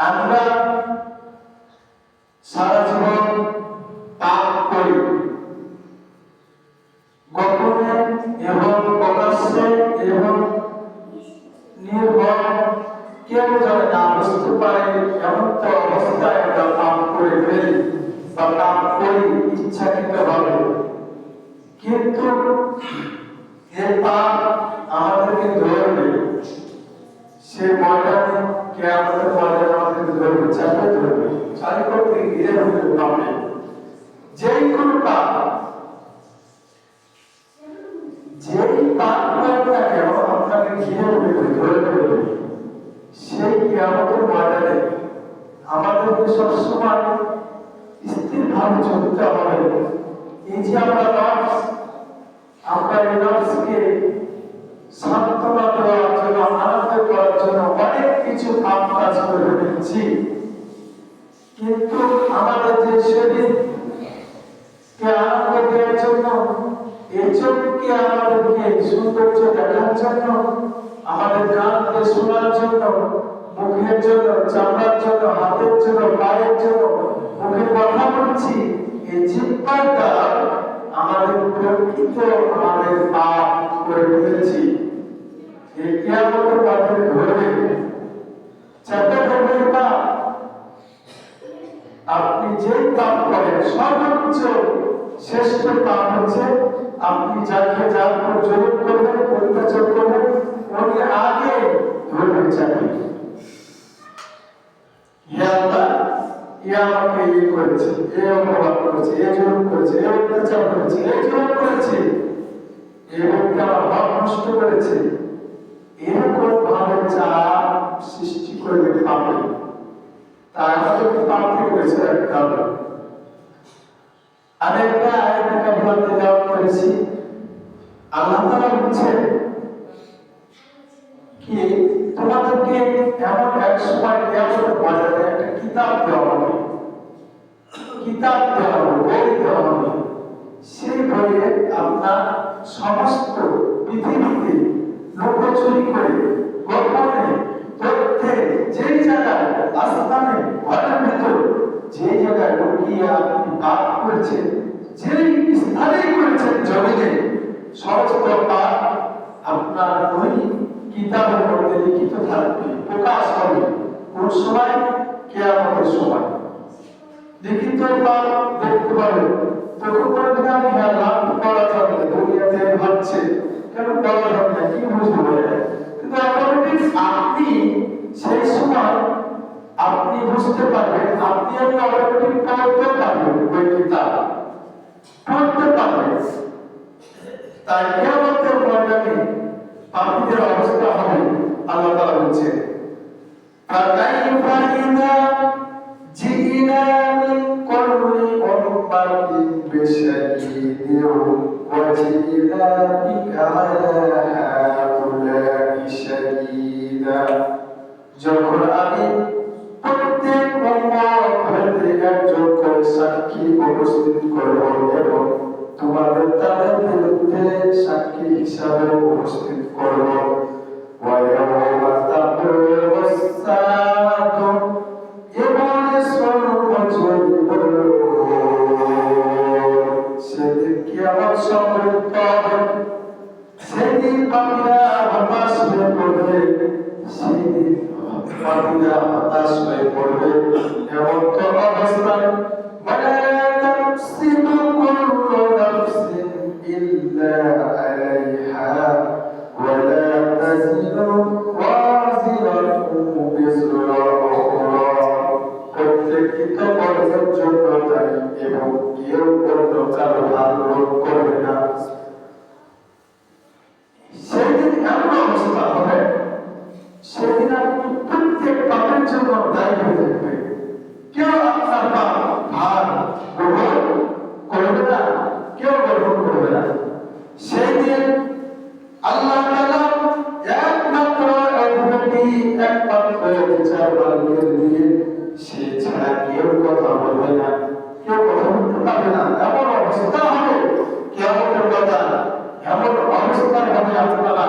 আমরা সারা জীবন পাপ করি, গোপনে এবং প্রকাশ্যে এবং নির্ভয়, কেউ যেন না বুঝতে পারে এমন তো অবস্থায় আমরা পাপ করে ফেলি বা পাপ করি ইচ্ছাকৃতভাবে। কিন্তু এই পাপ আমাদেরকে ধরবে, সে ময়দানে কিয়ামতের ময়দানে আমাদেরকে ধরবে, চাপে ধরবে, চারিপক্ষে ঘিরে ধরবে পাপে। যেই কোনো পাপ, যেই পাপ করে না কেন আপনাকে ঘিরে ধরে ধরবে, সেই কিয়ামতের ময়দানে আমাদেরকে সবসময় স্থিরভাবে চলতে হবে। এই যে আমরা এই নফসকে সান্ত্বনা দেওয়ার জন্য, আনন্দ করার জন্য অনেক কিছু পাপ কাজ করে ফেলছি, কিন্তু আমাদের যে শরীরকে আনন্দ দেওয়ার জন্য, এই চোখকে আমাদেরকে সৌন্দর্য দেখার জন্য, আমাদের কানকে শোনার জন্য, মুখের জন্য, চামড়ার জন্য, হাতের জন্য, পায়ের জন্য, মুখে কথা বলছি, এই জিহ্বার দ্বারা আমাদের প্রকৃত আমাদের পাপ করে ফেলেছি। এই কিয়ামতের মাঠে ধরবে, চাপে ধরবে পাপ। আপনি যে পাপ করেন সর্বোচ্চ শ্রেষ্ঠ পাপ হচ্ছে আপনি যাকে যার উপর জুলুম করবেন, অত্যাচার করবেন, উনি আগে ধরবেন চাকরি। হে আল্লাহ, এ আমাকে এই করেছে, এ অপরাধ করেছে, এ জুলুম করেছে, এ অত্যাচার করেছে, এই জুলুম করেছে, এই ব্যক্তি আমার হক নষ্ট করেছে, এরকম ভাবে চাপ সৃষ্টি করবে পাবে। তাই আমাদেরকে পাপ থেকে বেঁচে রাখতে হবে। আমি একটা আয়াতকে বলতে যাওয়া করেছি, আল্লাহ তাআলা বলছেন কি তোমাদেরকে এমন এক সময় কিয়ামতের ময়দানে একটা কিতাব দেওয়া হবে, কিতাব দেওয়া হবে, বই দেওয়া হবে। সেই বইয়ে আপনার সমস্ত পৃথিবীতে লুকোচুরি করে, গোপনে, তথ্যে, যেই জায়গায়, আসমানে, ঘরের ভিতর, যেই জায়গায় লুকিয়ে আপনি পাপ করেছেন, যেই স্থানে করেছেন জমিনে, সমস্ত পাপ আপনার ওই কিতাবের মধ্যে লিখিত থাকবে, প্রকাশ হবে। কোন সময়? কিয়ামতের সময় লিখিত পাপ দেখতে পাবেন। তখন কোনদিন আমি লাভ করা যাবে না, দুনিয়াতে ভাবছে কেন করা যাবে না, কি বুঝবো, কিন্তু অটোমেটিক আপনি সেই সময় আপনি বুঝতে পারবেন, আপনি আমি অটোমেটিক পড়তে পারবেন, ওই কিতাব পড়তে পারবেন। তাই কিয়ামতের ময়দানে পাপীদের অবস্থা হবে, আল্লাহ তাআলা বলছেন ফাকাইফা ইযা জিনা মিন কুল্লি উম্মাতিন বিশাহীদিন ওয়া জিনা বিকা আলা হাউলা'i শাহীদা। যখন আমি প্রত্যেক উম্মত হতে একজন করে সাক্ষী উপস্থিত করব এবং তোমাদের তাদের বিরুদ্ধে সাক্ষী হিসাবে উপস্থিত করব। ওয়ায়াউমা তাকুমুস সাআতু ইবলিসুল মুজরিমুন। সেদিন কিয়ামত সংঘটিত হবে, সেদিন পাপীরা হতাশ হয়ে পড়বে, সেদিন পাপীরা হতাশ হয়ে পড়বে। এমন তো অবস্থায় ওয়ালা তাকসিবু কুল্লু নাফসিন ইল্লা আলাইহা ওয়ালা তাজিরু ওয়াজিরাতুন বিজরা উখরা। প্রত্যেকটি কর্মের জন্য দায়ী এবং কেউ অন্য কারো ভার রোধ করবে না। সেদিন এমন অবস্থা হবে, সেদিন আপনি প্রত্যেক পাপের জন্য দায়ী হয়ে থাকবে, কেউ আপনার পাপ ভার গ্রহণ করবে না, কেউ গ্রহণ করবে না। সেই দিন আল্লাহ তাআলা একমাত্র অধিপতি, একমাত্র বিচারকের দিয়ে, সে ছাড়া কেউ কথা বলবে না, কেউ কথা বলতে পারবে না। এমন অবস্থা হবে কিয়ামতের কথা, এমন অবস্থায় হবে আপনারা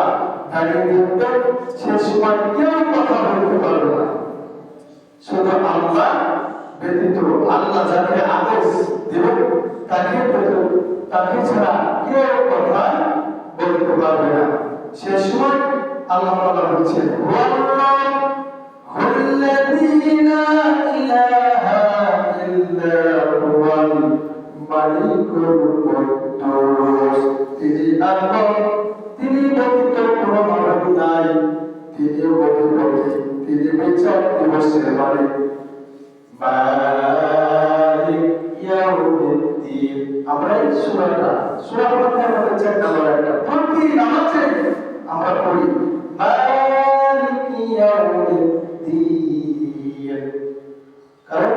দাঁড়িয়ে থাকবেন, সে সময় কেউ কথা বলতে পারবে না। শুধু আল্লাহ যাকে আদেশ দেবেন তাকে ছাড়া কেউ কথা বলতে পারবে না। সে সময় আল্লাহ তাআলা বলছেন হুয়াল্লাযী লা ইলাহা ইল্লা হুয়াল মালিকুল কুদ্দুস। তিনি আল্লাহ, তিনি ব্যতীত কোনো মাবুদ নাই, তিনি অধিপতি, তিনি বিচার দিবসের মালিক। মালিক ইয়াউমিদ্দিন। আমরা এই সূরা ফাতিহা আমাদের 4 নম্বর একটা প্রতি নামাজে আমরা পড়ি মালিক ইয়াউমিদ্দিন। কারণ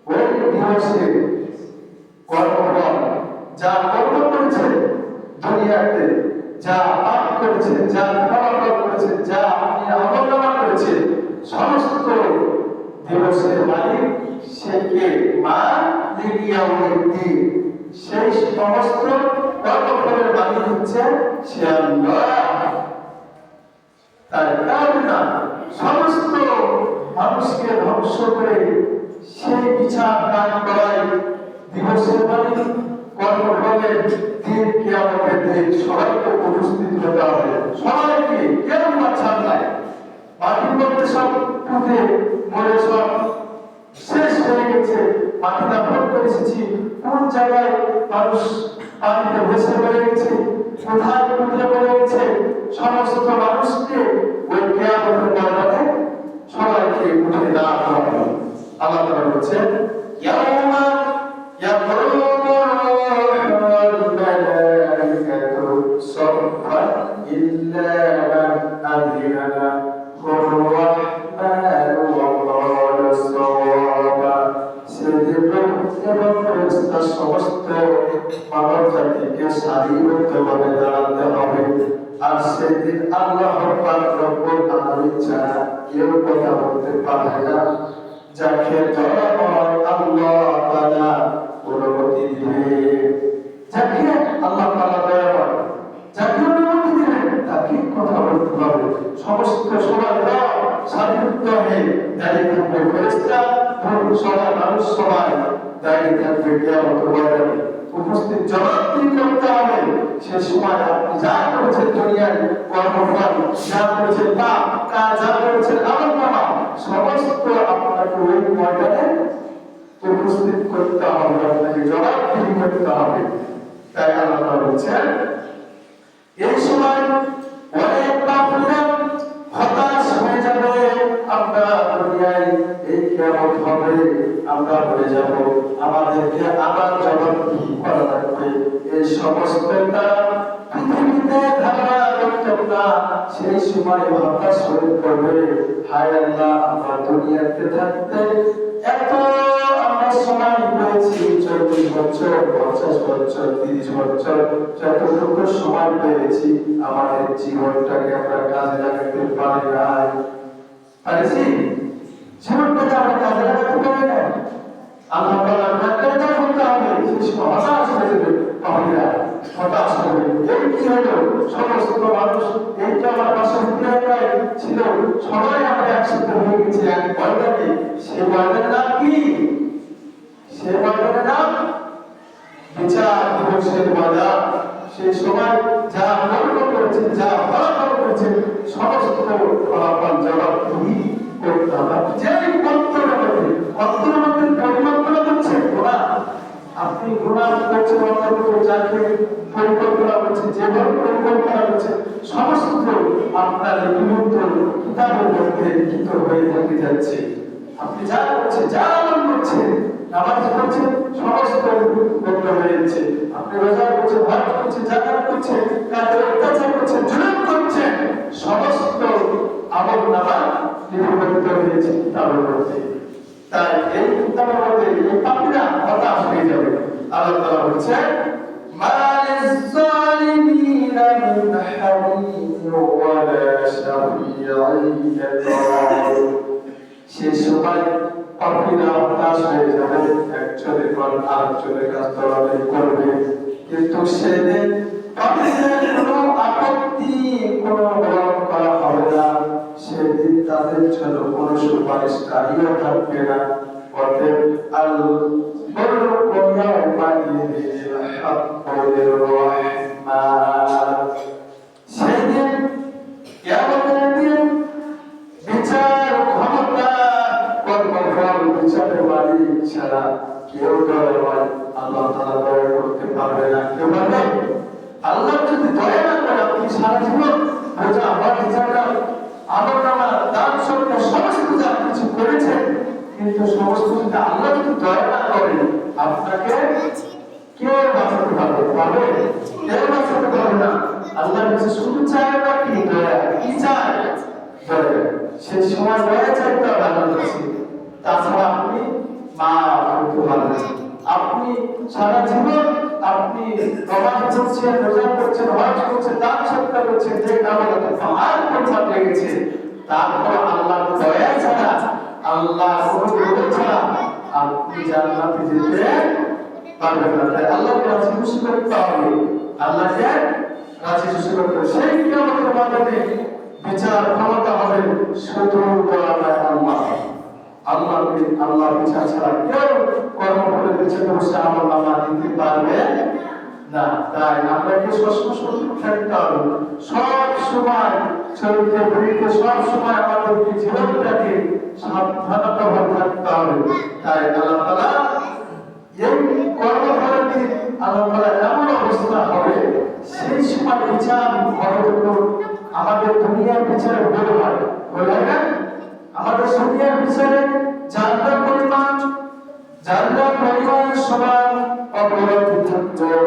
ওই দিবসে কর্মফল যা কর্ম করেছে দুনিয়াতে, যা পাপ করেছে, যা ফলাফল করেছে, যা আপনি আমলনামা করেছে, সমস্ত দিবসের মালিক সে কে? মালিক ইয়াউমিদ্দিন। সেই সমস্ত কর্মফলের মালিক হচ্ছে সে আল্লাহ। তাই কারণা সমস্ত মানুষকে ধ্বংস করে সেই বিচার কাজ করাই দিবসের মালিক। কর্মফলের দিন কিয়ামতের দিন সবাইকে উপস্থিত হতে হবে, সবাইকে, কেউ ছাড় নাই। মাটির মধ্যে সব পুঁতে মরে সব শেষ হয়ে গেছে, মাটিটা ভোগ করে এসেছি, কোন জায়গায় মানুষ পানিতে ভেসে মরে গেছে, কোথায় পুঁতে মরে গেছে, সমস্ত মানুষকে ওই কিয়ামতের ময়দানে সবাইকে উঠে দেওয়া হবে। আল্লাহ তাআলা বলেছেন ইয়াউমা ইয়াকুমুর রূহু ওয়াল মালাইকাতু সাফফান ইল্লা মান আযিনা লাহুর রাহমানু ওয়া ক্বালা সাওয়াবা। সেদিন এবং ফেরেশতা সমস্ত মানব জাতিকে সারিবদ্ধভাবে দাঁড়াতে হবে। আর সেদিন আল্লাহ পাক রব্বুল আলামিন ছাড়া কেউ কথা বলতে পারবে না। যাকে ধরা হয় আল্লাহ তাআলা অনুমতি দিবেন, যাকে আল্লাহ তাআলা দয়া করেন, যাকে অনুমতি দিবেন তাকে কথা বলতে হবে। সমস্ত সবার সারিবদ্ধ হয়ে দাঁড়িয়ে থাকবে ফেরেশতা, সবাই মানুষ সবাই দাঁড়িয়ে থাকবে কিয়ামতের ময়দানে। উপস্থিত জবাবদিহি করতে হবে। সে সময় আপনি যা করেছেন দুনিয়ায় কর্মফল, যা করেছেন পাপ, যা করেছেন আমলনামা, সমস্ত আপনাকে ওই ময়দানে উপস্থিত করতে হবে, আপনাকে জবাবদিহি করতে হবে। তাই আল্লাহ তাআলা বলেছেন এই সময় অনেক কাফিররা হতাশ হয়ে যাবে। আমরা দুনিয়ায় এই কিয়ামত হবে, আমরা বলে যাব আমাদেরকে আবার জবাবদিহি করা লাগবে। এই সমস্ত তারা পৃথিবীতে ধারা করতেন না, সেই সময় হতাশ হয়ে পড়বে। হায় আল্লাহ, আমরা দুনিয়াতে থাকতে এত আমরা সময় পেয়েছি, 40 বছর, 50 বছর, 30 বছর, যতটুকু সময় পেয়েছি আমাদের জীবনটাকে আমরা কাজে লাগাতে পারি নাই। পারছি? জীবনটাকে আমরা কাজে লাগাতে পারি না। আল্লাহ তাআলার ব্যাখ্যাটা করতে হবে। সেই সময় হতাশ হয়ে যাবে, পাপিরা হতাশ হবে। এই কি হলো? সমস্ত মানুষ এইটা আমার পাশে ছিল, সবাই আমরা একসাথে হয়ে গেছি এক ময়দানে। সে ময়দানের নাম কি? সে ময়দানের নাম বিচার দিবসের ময়দান। সেই সময় যা কর্ম করেছেন, যা ফলাফল করেছেন, সমস্ত ফলাফল জবাবদিহি করতে হবে। যে অন্তরের পরিকল্পনা করছেন গোনা, আপনি গোনা করছেন, অন্তর যাকে পরিকল্পনা করছেন, যেভাবে পরিকল্পনা করছেন, সমস্ত আপনার লিখিত কিতাবের মধ্যে লিখিত হয়ে থেকে যাচ্ছে। আপনি যা করছেন, যা আমল করছেন, নামাজ পড়ছেন, সমস্ত লিপিবদ্ধ হয়ে যাচ্ছে। আপনি রোজা করছেন, হজ করছেন, যাকাত করছেন, কাদের অত্যাচার করছেন, জুলুম করছেন, সমস্ত আমলনামা লিপিবদ্ধ হয়েছে কিতাবের মধ্যে। তাই এই কিতাবের মধ্যে এই পাপীরা হতাশ হয়ে যাবে। আল্লাহ তাআলা বলেছেন মালিজ জালিমিনা মিন হামিম ওয়ালা শাফিঈন ইয়াতাওয়াল। সেই সময় পাপীরা হতাশ হয়ে যাবে, একজনের পর আরেকজনের কাছে দৌড়াদৌড়ি করবে, কিন্তু সেদিন পাপীদের কোনো আপত্তি, কোনো গ্রহণ করা হবে না। সেদিন তাদের জন্য কোনো সুপারিশকারীও থাকবে না, অতএব আল মুলকু ইয়াওমাইযিল হাক্কু লির-রাহমান। সেদিন কিয়ামতের দিন বিচার ক্ষমতা কর্মফল বিচারের মালিক ছাড়া কেউ দয়া আল্লাহ তাআলা দয়া করতে পারবে না। কেউ পারবে? আল্লাহ যদি দয়া না করে আপনি সারা জীবন বোঝা আমার বিচারটা আমার নামা দান সত্য সমস্ত যা কিছু করেছেন, কিন্তু সমস্ত যদি আল্লাহ যদি দয়া না করেন আপনাকে কেউ বাঁচাতে পারবে? পারবে? কেউ বাঁচাতে পারবে না। আল্লাহর কাছে শুধু চায় না কি দয়া, কি চায়? দয়া। সেই সময় দয়া চাইতে হবে আল্লাহর কাছে, তাছাড়া আপনি মাফ করতে পারবেন। আপনি সারা জীবন আপনি নামাজ পড়ছেন, রোজা করছেন, হজ করছেন, দান সৎকার করছেন, যে কামনাতে পাহাড় পর্যন্ত লেগেছে, তারপর আল্লাহর দয়া ছাড়া, আল্লাহর অনুগ্রহ ছাড়া আপনি জান্নাতে যেতে পারবেন না। তাই আল্লাহকে রাজি খুশি করতে হবে, আল্লাহকে রাজি খুশি করতে হবে। সেই কিয়ামতের মাঠে বিচার ক্ষমতা হবে শুধু আল্লাহ। আল্লাহ বিচার ছাড়া কেউ কর্মফলের পিছনে বসে আমার নামা দিতে পারবে না। তাই আপনাকে সবসময় সতর্ক থাকতে হবে, সব সময় চলতে ফিরতে সব সময় আমাদের জীবনটাকে সাবধানতা ভরে থাকতে হবে। তাই আল্লাহ তাআলা এই কর্মফলের দিন আল্লাহ তাআলা এমন অবস্থা হবে, সেই সময় বিচার হবে আমাদের দুনিয়ার বিচারে ভুল হয়, ভুল হয় না? আমাদের দুনিয়ার বিচারে জান্নাত পরিমাণ সমান অপরাধ থাকলেও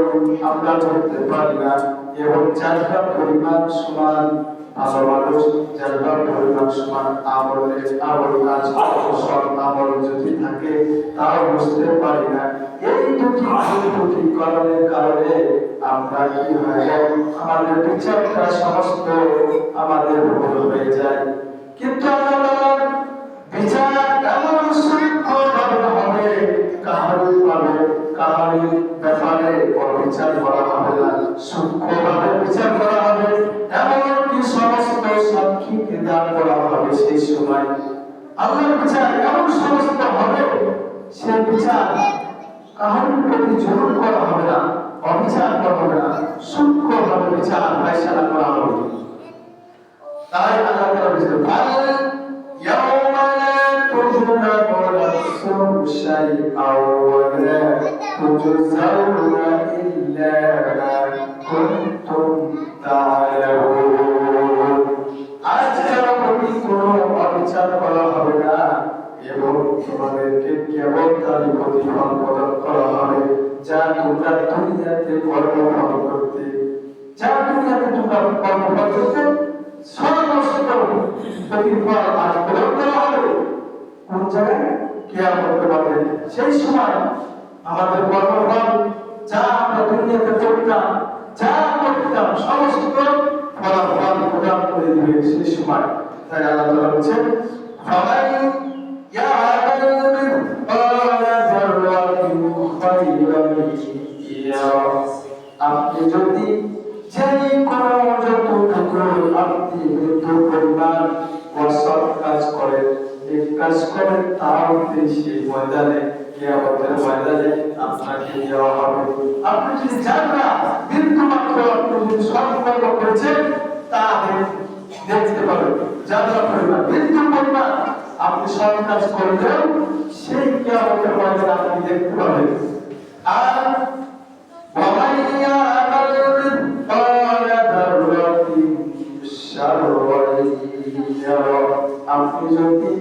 আমরা ধরতে পারি না, এবং জান্নাত পরিমাণ সমান ভালো মানুষ, জান্নাত পরিমাণ সমান আমল কাজ সৎ আমল যদি থাকে তাও বুঝতে পারি না। এই দুটি কারণের কারণে আমরা কি হয়, আমাদের বিচারটা সমস্ত আমাদের ভুল হয়ে যায়। কিন্তু আল্লাহর বিচার এমন সূক্ষ্মভাবে হবে, কাহারই ব্যাপারে বিচার করা হবে না, সূক্ষ্মভাবে বিচার করা হবে। এমনকি সমস্ত সাক্ষীকে দান করা হবে। সেই সময় আল্লাহর বিচার এমন সমস্ত হবে, সে বিচার কাহারই প্রতি জুলুম করা হবে না, অবিচার করা হবে না, সূক্ষ্মভাবে বিচার ফায়সালা করা হবে। তাই আল্লাহ তাআলা বলেছেন, ইয়াউমা লা তুযলামু নাফসুন শাইআন ওয়া লা তুজজাউনা ইল্লা মা কুনতুম তা'লামুন। আজকে প্রতি কোনো অবিচার করা হবে না, এবং তোমাদেরকে কেবল তারই প্রতিফল প্রদান করা হবে যা তোমরা দুনিয়াতে কর্মফল করতে, যা দুনিয়াতে তোমরা কর্মফল করতে সমস্ত প্রতিফল আজ প্রদান করা হবে। কোন জায়গায়? কিয়ামতের মাঠে। সেই সময় আমাদের কর্মফল যা আমরা দুনিয়াতে করতাম, যা করতাম, সমস্ত ফলাফল প্রদান করে দিবে সেই সময়। তাই আল্লাহ তাআলা বলেছেন, ফামান ইয়া'মাল মিসকালা যাররাতিন খায়রান ইয়ারা। আপনি যদি যেই কোনো যতটুকু আপনি মৃত্যু পরিমাণ সৎ কাজ করেন, এক কাজ করেন, তাও সেই ময়দানে কিয়ামতের ময়দানে আপনাকে দেওয়া হবে। আপনি যদি জান্নাত বিন্দু মাত্র আপনি যদি সৎ কর্ম করেছেন তা দেখতে পাবেন। জান্নাত পরিমাণ বিন্দু পরিমাণ আপনি সৎ কাজ করলেও সেই কিয়ামতের ময়দানে আপনি দেখতে পাবেন। আর ومن يعمل مثقال ذرة شرا يره। আপনি যদি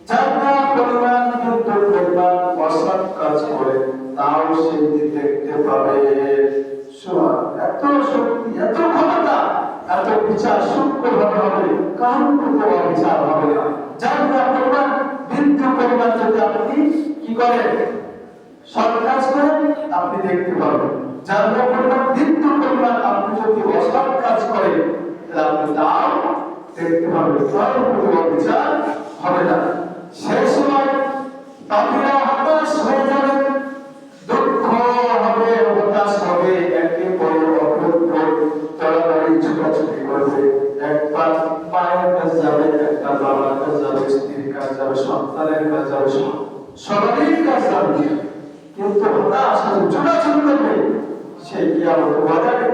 জান্নাত পরিমাণ বিন্দু পরিমাণ অসৎ কাজ করেন তাও সেটি দেখতে পাবে। এত শক্তি, এত ক্ষমতা, এত বিচার সূক্ষ্মভাবে হবে, কারণ কোনো অবিচার হবে না। জান্নাত পরিমাণ বিন্দু পরিমাণ যদি আপনি কি করেন, সৎ কাজ করেন, আপনি দেখতে পাবেন। জান্নাত পরিমাণ বিন্দু পরিমাণ আপনি যদি অসৎ কাজ করেন তাহলে আপনি তাও দেখতে পাবেন, কারণ কোনো অবিচার হবে না। সেই সময় পাপীরা হতাশ হয়ে যাবে, দুঃখ হবে, হতাশ হবে, একে পর অপর তড়াতাড়ি ছুটাছুটি করবে। একবার মায়ের কাছে যাবে, একটা বাবার কাছে যাবে, স্ত্রীর কাছে যাবে, সন্তানের কাছে যাবে, সবারই কাজ লাগবে, কিন্তু হতাশ চলাচল করবে, সেই কিয়ামত বাজারে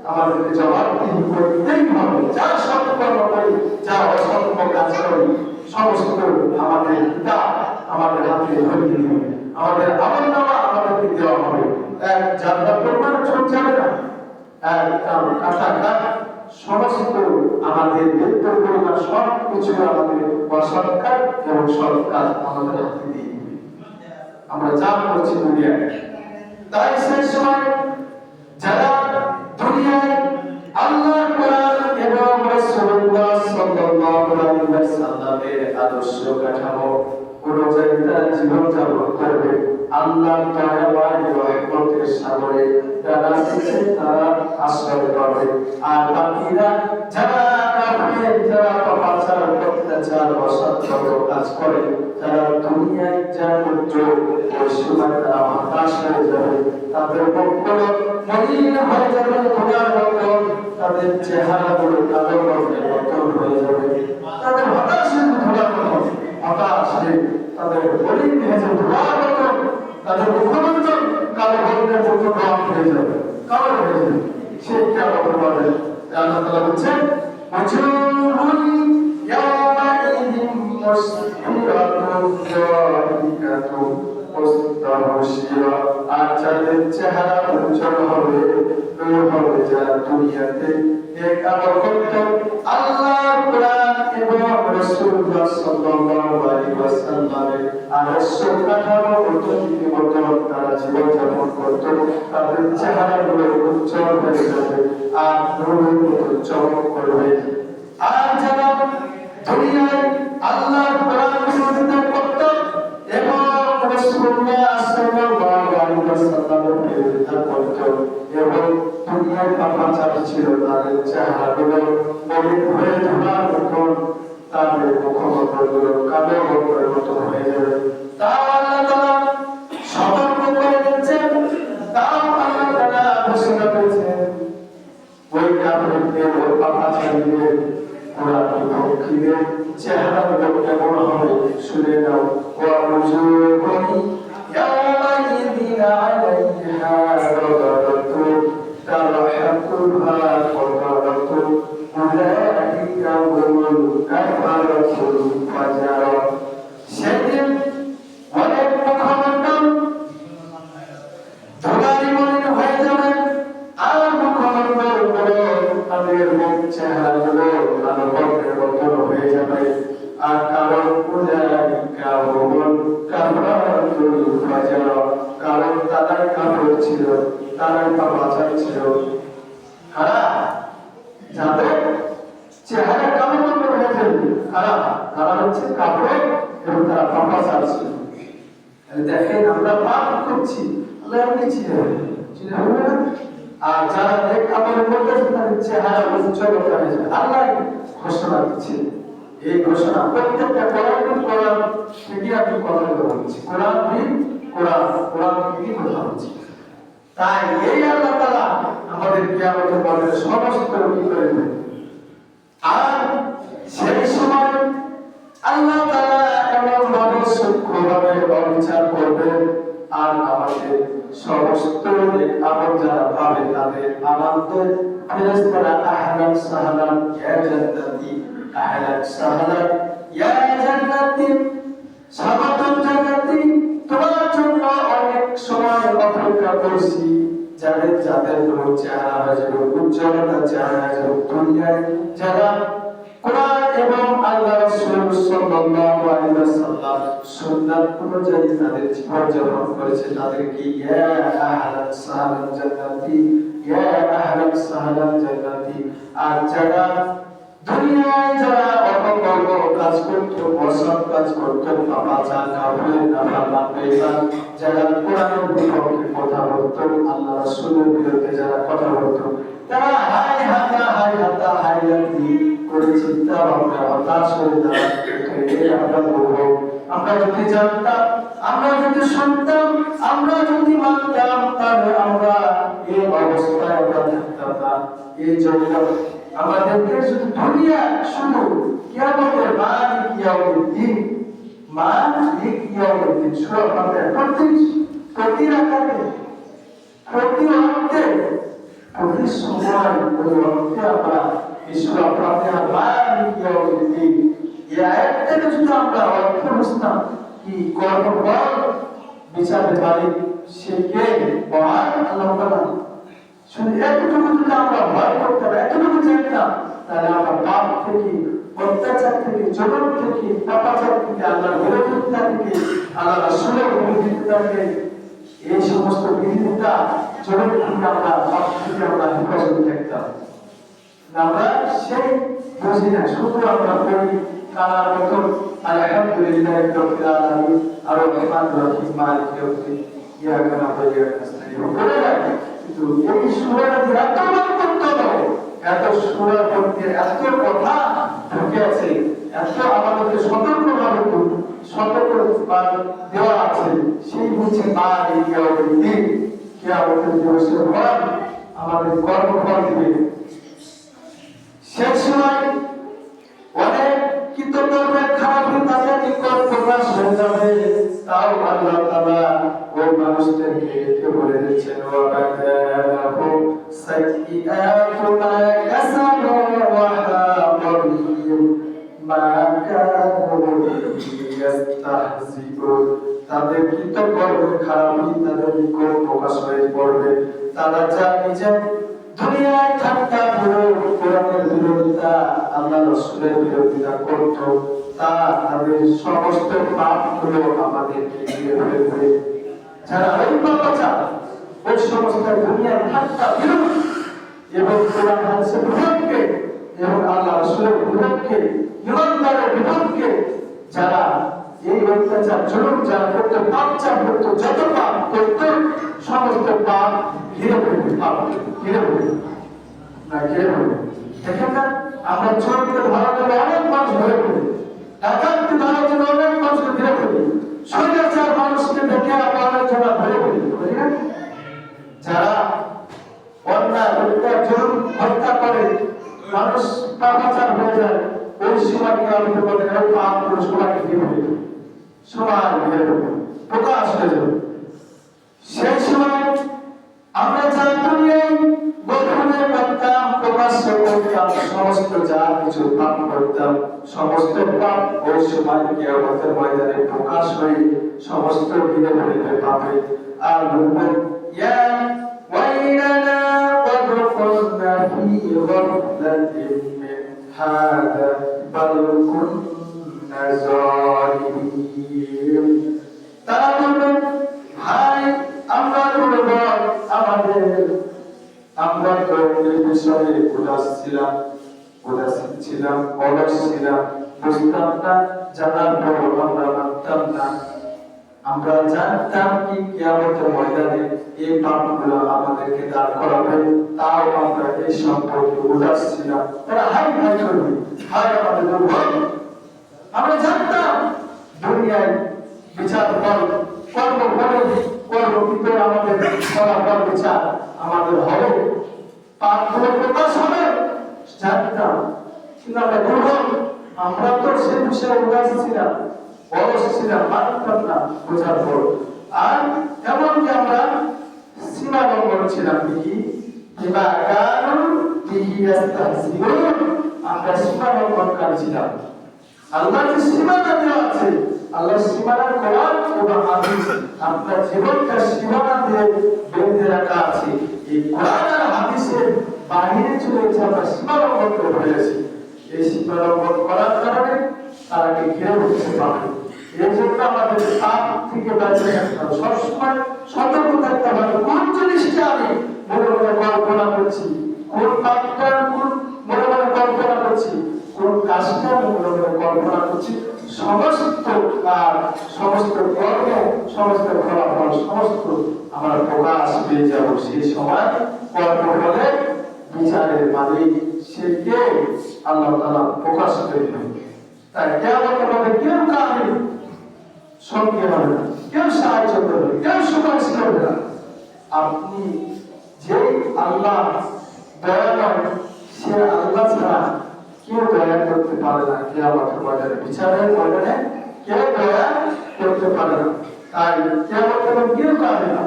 আমাদেরকে জবাবদিহি করতেই হবে। যা সৎকর্ম করি, যা অসৎকর্ম কাজ করি, সমস্ত আমাদের কিতাব আমাদের হাতে ধরিয়ে দিবে, আমাদের আমলনামা আমাদেরকে দেওয়া হবে। এক যাত্রা প্রমাণ চোখ যাবে না, এক কাটা কাট সমস্ত আমাদের বেতন পরিমাণ সব কিছু আমাদের অসৎ কাজ এবং সৎ কাজ আমাদের হাতে দিয়ে দিবে। আমরা যা করছি দুনিয়ায়, তাই সেই সময় যারা দুনিয়ায় আল্লাহর কোরআন এবং রাসূলুল্লাহ সাল্লাল্লাহু আলাইহি ওয়াসাল্লামের আদর্শ কাঠামো অনুযায়ী তারা জীবন যাপন করবে, আল্লাহর দয়াময় রহমতের সাগরে যারা আছে তারা আশ্রয় পাবে। আর বাকিরা যারা কাফের, যারা পাপাচার অত্যাচার অসৎ কাজ করে, যারা দুনিয়ায় যা করছে ওই সময় তারা হতাশ হয়ে যাবে, তাদের বক্তব্য মলিন হয়ে যাবে, ধোঁয়ার মতো তাদের চেহারাগুলো কালো বর্ণের মতো হয়ে যাবে, তাদের হতাশের ধোঁয়ার মতো হতাশ হয়ে তাদের মলিন হয়ে যাবে, ধোঁয়ার মতো তাদের মুখমঞ্চল কালো বর্ণের মতো রং হয়ে যাবে, কালো হয়ে যাবে। সেই কেমন বলে আল্লাহ তাআলা বলছেন ওয়াজুহুন ইয়াওমাইযিন মুসফিরাতুন যাহিকাতুন মুস্তাবশিরা। আর যাদের চেহারা উজ্জ্বল হবে, নূর হবে, যারা দুনিয়াতে এক আমল করত আল্লাহর কোরআন এবং রাসূলুল্লাহ সাল্লাল্লাহু আলাইহি ওয়াসাল্লামের আদর্শ কাঠামো অনুযায়ী মতো তারা জীবন যাপন করত, তাদের চেহারাগুলো উজ্জ্বল হয়ে যাবে আর নূরের মতো চমক করবে। আর যারা দুনিয়ায় আল্লাহর কোরআন বিরোধিতা করত এবং রাসূলুল্লাহ সাল্লাল্লাহু আলাইহি ওয়াসাল্লামের বিরোধিতা করত এবং দুনিয়ায় পাপাচার ছিল, তাদের চেহারাগুলো মলিন হয়ে ধোঁয়ার মতো, তাদের মুখমণ্ডলগুলো কালো বর্ণের মতো হয়ে যাবে। তাও আল্লাহ তাআলা সতর্ক করে দিচ্ছেন, তাও আল্লাহ তাআলা ঘোষণা করেছেন ওই কাফেরদের, ওই পাপাচারীদের, ওরা বিপক্ষীদের চেহারাগুলো কেমন হবে শুনে নাও। ওয়া উজুহুন ইয়াওমাইযিন আলাইহা গাবারাতুন তারহাকুহা কাতারাতুন উলাইকা হুমুল কাফারাতুল ফাজারা। সেদিন অনেক মুখমণ্ডল ধুলায় মলিন হয়ে যাবে, আর মুখমণ্ডলগুলো তাদের মুখ চেহারাগুলো কালো বর্ণের মতো হয়ে যাবে। আর কারণ উলাইকা হুমুল কাফারাতুল ফাজারা, কারণ তারাই কাফের ছিল, তারাই পাপাচার ছিল। যাদের চেহারা কালো বর্ণের হয়ে যাবে, তারা হচ্ছে কাফের এবং তারা পাপাচার ছিল। দেখেন আমরা পাপ করছি, আল্লাহ এমনি চিনে হবে না। আর যারা নেক আমল করতেছে তাদের চেহারা উজ্জ্বল হয়ে যাবে। আল্লাহ ঘোষণা দিচ্ছে, এই ঘোষণা প্রত্যেকটা কোরআন থেকে আমি কথা বলছি, কোরআন থেকে কথা বলছি। তাই এই আল্লাহ তাআলা আমাদের কিয়ামতের মাঠে সমস্ত কি করবে। আর সেই সময় আল্লাহ তাআলা এমন ভাবে সূক্ষ্মভাবে বিচার করবেন, আর আমাদের সমস্ত আমল যারা পাবে তাদের আনন্দে ফেরেশতারা আহলান সাহলান ইয়া জান্নাতি, আহলান সাহলান ইয়া জান্নাতি, স্বাগতম জান্নাতি, তোমার জন্য অনেক সময় অপেক্ষা করছি। যাদের চেহারা হয়ে যাবে উজ্জ্বলতা, চেহারা হয়ে যাবে দুনিয়ায় যারা কোরআন এবং আল্লাহ রাসূল সাল্লাল্লাহু আলাইহি ওয়াসাল্লাম সুন্নাত অনুযায়ী তাদের জীবন যাপন করেছে, তাদেরকে ইয়া আহলান সাহলান জান্নাতি, ইয়া আহলান সাহলান জান্নাতি। আর যারা দুনিয়ায় যারা অপকর্ম কাজ করত, অসৎ কাজ করত, পাপাচার কাফের নাফরমান, যারা কোরআনের বিপক্ষে কথা বলতো, আল্লাহ রাসূলের বিরুদ্ধে যারা কথা বলতো, তারা হায় হাতি করে চিন্তা ভাবনা হতাশ হয়ে তারা আমরা বলবো, আমরা যদি জানতাম, আমরা যদি শুনতাম, আমরা যদি মানতাম, তাহলে আমরা এই অবস্থায় আমরা থাকতাম না। এই জন্য আমাদেরকে শুধু দুনিয়া, শুধু কিয়ামতের দিন মালিক ইয়াউমিদ্দিন সূরা ফাতিহা প্রতি রাকাতে প্রতি ওয়াক্তে প্রতি সময় ওই ওয়াক্তে আমরা এই সূরা ফাতিহা মালিক ইয়াউমিদ্দিন এই আয়াতটা যদি আমরা অর্থ বুঝতাম কি কর্মফল বিচারের মালিক সে কে মহান আল্লাহ তাআলা শুধু এতটুকু যদি আমরা ভয় করতাম এতটুকু জানতাম তাহলে আমরা পাপ থেকে অত্যাচার থেকে জুলুম থেকে পাপাচার থেকে আল্লাহর বিরোধিতা থেকে আল্লাহ রাসূলের বিরোধিতা থেকে এই সমস্ত বিরোধিতা জুলুম থেকে আমরা পাপ থেকে আমরা হেফাজত থাকতাম আমরা সেই বুঝি না শুধু আমরা করি কালার মতন আলহামদুলিল্লাহ রাব্বিল আলামিন আর রহমান রহিম মালিক ইয়াউমিদ্দিন ইয়াকা না'বুদু ওয়া ইয়াকা নাস্তাঈন বলে রাখি কিন্তু এই সূরাটা যে এত গুরুত্বপূর্ণ এত সূরার মধ্যে এত কথা ঢুকে আছে এত আমাদেরকে সতর্ক দেওয়া আছে সেই হচ্ছে মালিক ইয়াউমিদ্দিন কিয়ামতের দিবসে ভগবান আমাদের কর্মফল দিবে সেই সময় অনেক কৃতকর্মের খারাপই তাদের নিকট প্রকাশ হয়ে যাবে তাও আল্লাহ তাআলা ওই মানুষদেরকে ডেকে বলে দিচ্ছেন ওয়াকাদাহু সাইয়্যাতু মা কাসাবু ওয়া হাqa বিহিম মা কানু ইয়াস্তাহজিউন তাদের কৃতকর্মের খারাপই তাদের নিকট প্রকাশ হয়ে পড়বে তারা যা নিজে দুনিয়ায় ঠাট্টা কোরআনের বিরোধিতা আল্লাহ রাসূলের বিরোধিতা করত তা তাদের সমস্ত পাপগুলো আমাদেরকে ঘিরে ফেলবে যারা ওই পাপাচার ওই সমস্ত দুনিয়ার ঠাট্টা বিরোধ এবং কোরআন হাদিসের বিরোধকে এবং আল্লাহ রাসূলের বিরোধকে ইমানদারের বিরোধকে যারা এই অত্যাচার জুলুম যারা করত পাপচার করত যত পাপ করত সমস্ত পাপ ঘিরে ফেলবে পাপ ঘিরে ফেলবে না ঘিরে ফেলবে দেখেন না আমরা চোরকে ধরার জন্য অনেক মানুষ ধরে ফেলি ডাকাতকে ধরার জন্য অনেক মানুষকে ধরে ফেলি স্বৈরাচার মানুষকে দেখে আপনাদের জন্য ধরে ফেলি বুঝলি না যারা অন্যায় জুলুম হত্যা করে মানুষ পাপাচার হয়ে যায় ওই সময়কে আমাদের বলে ওই পাপগুলো সবাইকে ঘিরে ফেলি সবাই ঘিরে ফেলবে প্রকাশ হয়ে যাবে সেই সময় আমরা যা দুনিয়ায় গোপনে করতাম প্রকাশ্যে করতাম সমস্ত যা কিছু পাপ করতাম সমস্ত পাপ ওই সময় কিয়ামতের ময়দানে প্রকাশ হয়ে সমস্ত ঘিরে ফেলবে পাপে আর বলবেন ইয়া ওয়াইলানা ক্বাদ কুননা ফী গাফলাতিন মিন হাদা বাল কুননা যালিমিন তারা বলবেন হায় আমরা আমরা তো এই বিষয়ে উদাসীন ছিলাম অলস ছিলাম বুঝতাম না জানার পর আমরা মানতাম না আমরা জানতাম কি কিয়ামতের ময়দানে এই পাপগুলো আমাদেরকে দাঁড় করাবে তাও আমরা এই সম্পর্কে উদাস ছিলাম তারা হাই হাই করবে হায় আমাদের দুর্ভাগ্য আমরা জানতাম দুনিয়ায় বিচার কর্ম কিন্তু আমাদের ফলাফল বিচার আমাদের হবে পাপগুলো প্রকাশ হবে জানতাম কিন্তু আমরা দুর্বল আমরা তো সে বিষয়ে উদাস ছিলাম অলস ছিলাম মানতাম না বোঝার পর আর এমনকি আমরা সীমা লঙ্ঘন ছিলাম বিমা কানু বিহি ইস্তাহজিউন আমরা সীমা লঙ্ঘনকারী ছিলাম আল্লাহর যে সীমানা দেওয়া আছে আল্লাহর সীমানার কোরআন এবং হাদিস আপনার জীবনটা সীমানা দিয়ে বেঁধে রাখা আছে এই কোরআন আর হাদিসের বাহিরে চলে গেছে আমরা সীমা লঙ্ঘন করে ফেলেছি এই সীমা লঙ্ঘন করার কারণে তারাকে ঘিরে উঠতে পারে এই জন্য আমাদের পাপ থেকে বাঁচিয়ে থাকতে হবে সবসময় সতর্ক থাকতে হবে কোন জিনিসটা আমি মনে মনে কল্পনা করছি কোন পাপটা কোন মনে মনে কল্পনা করছি কোন কাজটা মনে মনে কল্পনা করছি সমস্ত কাজ সমস্ত কর্ম সমস্ত ফলাফল সমস্ত আমরা প্রকাশ পেয়ে যাব সেই সময় কর্মফলে বিচারের মালিক সে কে আল্লাহ তাআলা প্রকাশ করে দেবেন তাই কিয়ামতের মাঠে কেউ কাউকে সঙ্গে হবে না কেউ সাহায্য করবে কেউ সুপারিশ করবে না আপনি যে আল্লাহ দয়াময় সে আল্লাহ ছাড়া কেউ দয়া করতে পারে না কিয়ামতের মাঠে বিচারের ময়দানে কেউ দয়া করতে পারে না। তাই কিয়ামত কেউ পাবে না।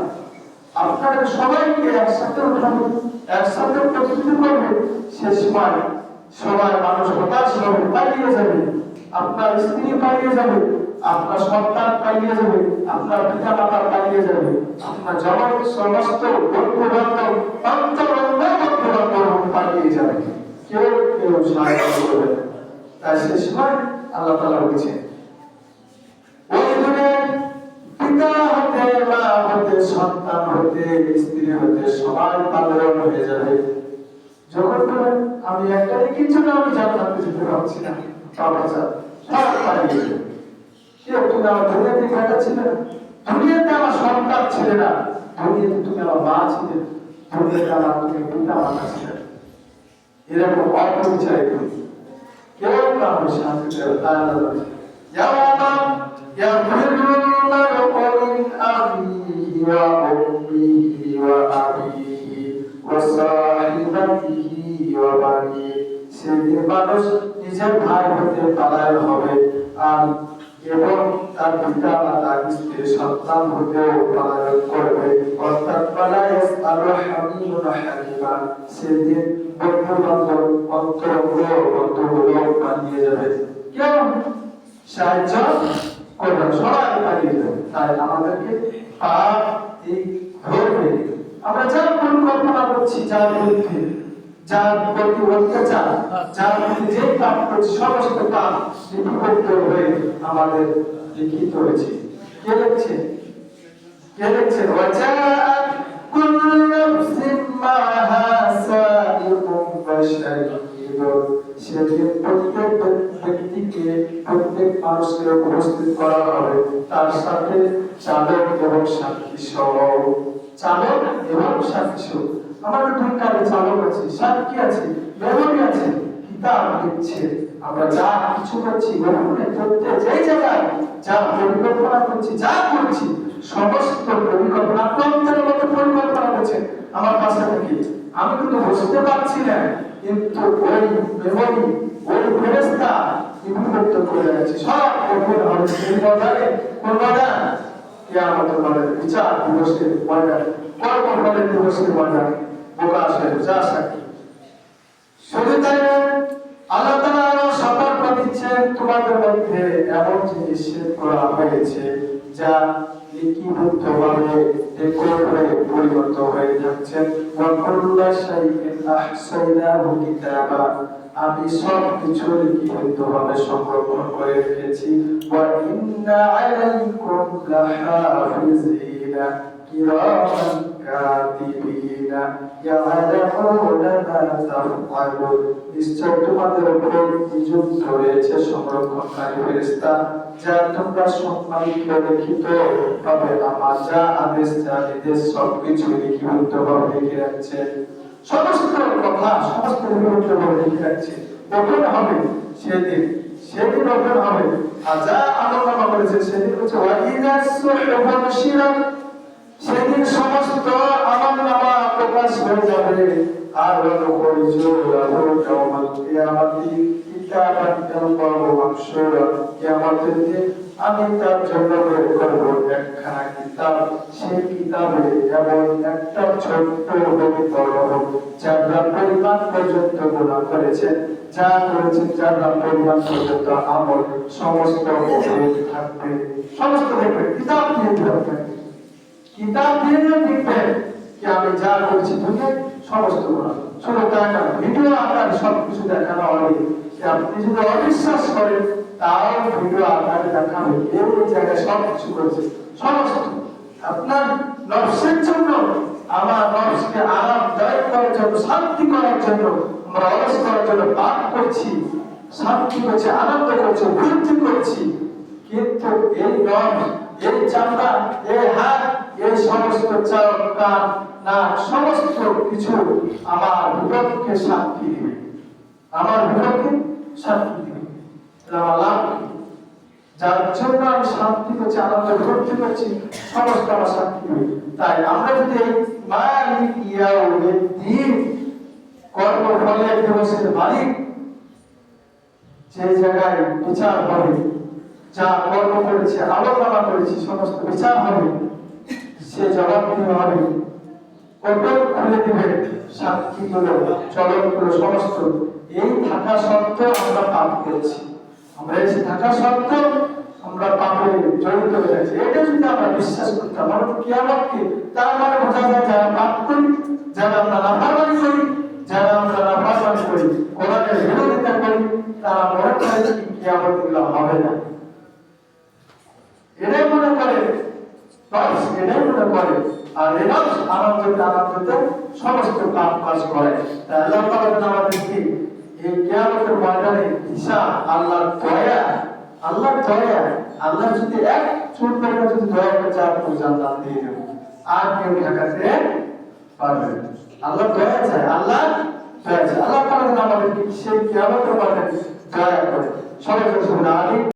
আপনাদের সবাইকে একসাথে উঠানো, একসাথে প্রস্তুতি করবে। সে সময় সবাই মানুষ হতাশ হবে, পালিয়ে যাবে। আপনার স্ত্রী পালিয়ে যাবে, আপনার সন্তান পালিয়ে যাবে, আপনার পিতা মাতা পালিয়ে যাবে, আপনার জগৎ সমস্ত বন্ধু বান্ধব অন্তরঙ্গ বন্ধু বান্ধব পালিয়ে যাবে। কেউ সাহায্য করবে না। তাই সে সময় আল্লাহ তাআলা বলেছেন, ওই দুনিয়ার পিতা হতে, মা হতে, সন্তান হতে, স্ত্রী হতে সবাই পাগল হয়ে যাবে। যখন বলেন আমি একটাই কিছু না, আমি জান্নাতে যেতে পারছি না, বাবা যা সব পালিয়ে যাবে। কেউ তুমি আমার দুনিয়াতে বেটা ছিলে না, দুনিয়াতে আমার সন্তান ছিলে না, দুনিয়াতে তুমি আমার মা ছিলে, দুনিয়াতে আমার তুমি পিতা মাতা ছিলে। এরকম অপরিচয় করি কেউ কাউকে সাহায্য করে তাই আল্লাহ বলেছে, ইয়াওমা ইয়াফিরু মার'উ মিন আখিহি ওয়া উম্মিহি ওয়া আবিহি ওয়া সাহিবাতিহি ওয়া বানিহি। সেদিন মানুষ নিজের ভাই হতে পালায়ন হবে, আর এবং তার পিতা মাতা, স্ত্রী, সন্তান হতেও পালায়ন করবে। অর্থাৎ পালায়াস আর-রাহমানুর হাকিমা। সেদিন বন্ধু বান্ধব অন্তরঙ্গ বন্ধুগুলো পালিয়ে যাবে, কেউ সাহায্য করবে, সবাই পালিয়ে যাবে। তাই আমাদেরকে পাপ এই ধরবে। আমরা যা পরিকল্পনা করছি, যার বিরুদ্ধে, যার প্রতি অত্যাচার, যার প্রতি যে পাপ করছি, সমস্ত পাপ লিপিবদ্ধ হয়ে আমাদের লিখিত হয়েছে। কে লিখছে? কে লিখছে? ওয়াজাআত কুল্লু নাফসিন মা'আহা সাইকুম ওয়া শাহীদুন। সেদিন প্রত্যেক ব্যক্তিকে, প্রত্যেক মানুষকে উপস্থিত করা হবে, তার সাথে চালক এবং সাক্ষী সহ। চালক এবং সাক্ষী সহ। আমাদের দুই কালে চালক আছে, সাক্ষী আছে, মেমোরি আছে, কিতাব লিখছে। আমরা যা কিছু করছি, গোপনে করতে যেই জায়গায় যা পরিকল্পনা করছি, যা করছি, সমস্ত পরিকল্পনা অন্তরের মতো পরিকল্পনা করছে আমার পাশে থেকে। আমি কিন্তু বুঝতে পারছি না, কিন্তু ওই মেমোরি, ওই ফেরেশতা লিপিবদ্ধ করে রাখছে। সব গোপন হবে। সেই ময়দানে, কোন ময়দান? কিয়ামতের ময়দানে, বিচার দিবসের ময়দানে, কর্মফলের দিবসের ময়দানে প্রকাশ হয়ে যা সাক্ষী। শুধু তাই নয়, আল্লাহ তাআলা আরো সতর্ক দিচ্ছেন, তোমাদের মধ্যে এমন জিনিস নিষেধ করা হয়েছে যা লিখিতভাবে রেকর্ডে পরিণত হয়ে যাচ্ছে। ওয়া কুল্লু শাইইন আহসাইনাহু কিতাবা। আমি সব কিছু লিখিতভাবে সংরক্ষণ করে রেখেছি। ওয়া ইন্না আলাইকুম লাহাফিজিনা কিরামান কাতিবিনা ইয়ালামুনা মা তাফআলুন। নিশ্চয় তোমাদের উপর নিযুক্ত রয়েছে সংরক্ষণকারী ফেরেশতা, যা তোমরা সম্মানিত লিখিত ভাবে আমার যা আদেশ, যা নির্দেশ সবকিছু লিখিতভাবে লিখে রাখছে। সমস্ত কথা, সমস্ত লিখিতভাবে লিখে রাখছে। ওপেন হবে সেদিন, সেদিন ওপেন হবে। আর যা আলোচনা করেছে সেদিন হচ্ছে ওয়াইদা সুহুফু নশিরাত। সেদিন সমস্ত আমলনামা প্রকাশ হয়ে যাবে। আর আমি তার জন্য বের করব একখানা কিতাব। সেই কিতাবে এমন একটা ছোট্ট বড় যারা পরিমাণ পর্যন্ত গুনাহ করেছেন, যা করেছেন, যারা পরিমাণ পর্যন্ত আমল, সমস্ত থাকবে, সমস্ত দেখবে। কিতাব দিয়ে থাকবে, কিতাব দিয়ে দেখবেন কি আমি যা করছি দুনিয়ায় সমস্ত গুনাহ। শুধু তাই না, ভিডিও আকারে সবকিছু দেখানো হবে। আপনি যদি অবিশ্বাস করেন তাও ভিডিও আকারে দেখাবে, এই জায়গায় সবকিছু করেছে সমস্ত। আপনার নফসের জন্য, আমার নফসকে আরামদায়ক করার জন্য, শান্তি করার জন্য, আমরা অলস করার জন্য পাপ করছি, শান্তি করছি, আনন্দ করছি, ফুর্তি করছি। কিন্তু এই নফস, এই চামড়া, এই হাত, এই সমস্ত কান, নাক, সমস্ত কিছু আমার বিপক্ষে সাক্ষী দিবে, আমার বিপক্ষে সাক্ষী দিবে। আমার লাভ কি? যার জন্য আমি শান্তি করছি, আনন্দ করতে পারছি, সমস্ত আমার সাক্ষী দিবে। তাই আমরা যদি মালিক ইয়াউমিদ্দিন, কর্মফলের দিবসের মালিক, যে জায়গায় বিচার হবে, যা কর্ম করেছে, আলোচনা করেছি, সমস্ত বিচার হবে, সে জবাব দিতে হবে। কঠোর খুলে দিবে সাক্ষীগুলো, চলনগুলো সমস্ত। এই থাকা সত্ত্বেও আমরা পাপ করেছি, আমরা এই থাকা সত্ত্বেও আমরা পাপে জড়িত হয়ে গেছি। এটা যদি আমরা বিশ্বাস করতাম, আমরা কিয়ামতকে তার মানে বোঝা যায় যারা পাপ করি, যারা আমরা নাফরমানি করি, যারা আমরা নাফরমানি করি, কোরআনের বিরোধিতা করি, তারা মনে করে কি কিয়ামত এগুলো হবে না। এটাই মনে করে, এটাই মনে করে, আর এরাও আনন্দতে সমস্ত পাপ কাজ করে। তাই আল্লাহ তাআলা আমাদেরকে এই কিয়ামতের ময়দানে হিসাব, আল্লাহর দয়া, আল্লাহ যদি এক চুল পরিমাণ যদি দয়া করে চায়, আপনি জান্নাত দিয়ে দেবেন, আর কেউ ঠেকাতে পারবে না। আল্লাহ দয়া চায়, আল্লাহ তাআলা আমাদেরকে সেই কিয়ামতের ময়দানে দয়া করে। সবাই বলুন আমিন।